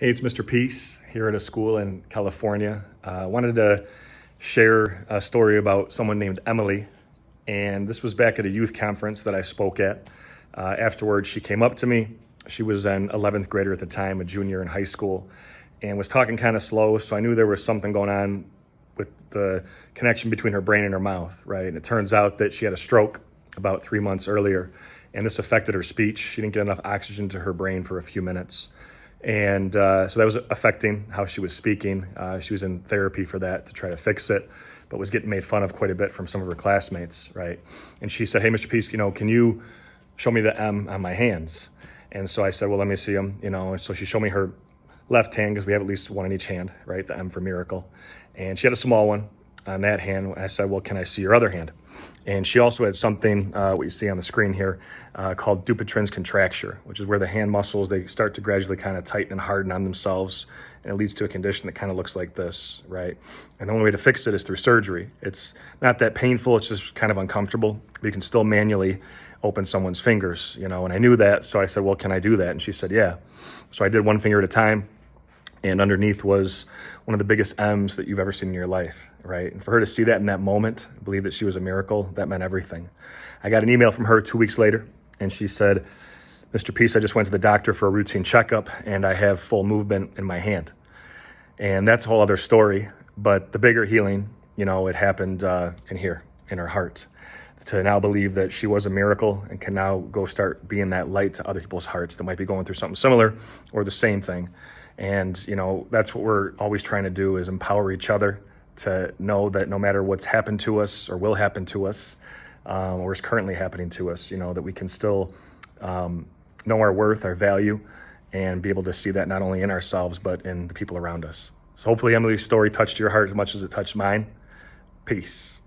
Hey, it's Mr. Peace here at a school in California. I wanted to share a story about someone named Emily. And this was back at a youth conference that I spoke at. Afterwards, she came up to me. She was an 11th grader at the time, a junior in high school, and was talking kind of slow. So I knew there was something going on with the connection between her brain and her mouth, right? And it turns out that she had a stroke about 3 months earlier, and this affected her speech. She didn't get enough oxygen to her brain for a few minutes. And so that was affecting how she was speaking. She was in therapy for that to try to fix it, but was getting made fun of quite a bit from some of her classmates, right? And she said, "Hey, Mr. Peace, can you show me the M on my hands?" And so I said, "Well, let me see them." And so she showed me her left hand, because we have at least one in each hand, right? The M for miracle. And she had a small one on that hand. I said, "Well, can I see your other hand?" And she also had something, what you see on the screen here, called Dupytren's Contracture, which is where the hand muscles, they start to gradually kind of tighten and harden on themselves. And it leads to a condition that kind of looks like this, right? And the only way to fix it is through surgery. It's not that painful. It's just kind of uncomfortable. But you can still manually open someone's fingers, and I knew that. So I said, "Well, can I do that?" And she said, "Yeah." So I did one finger at a time. And underneath was one of the biggest M's that you've ever seen in your life, right? And for her to see that in that moment, believe that she was a miracle, that meant everything. I got an email from her 2 weeks later, and she said, "Mr. Peace, I just went to the doctor for a routine checkup, and I have full movement in my hand." And that's a whole other story. But the bigger healing, it happened in here, in her heart. To now believe that she was a miracle and can now go start being that light to other people's hearts that might be going through something similar or the same thing. And, that's what we're always trying to do, is empower each other to know that no matter what's happened to us or will happen to us, or is currently happening to us, that we can still know our worth, our value, and be able to see that not only in ourselves, but in the people around us. So hopefully Emily's story touched your heart as much as it touched mine. Peace.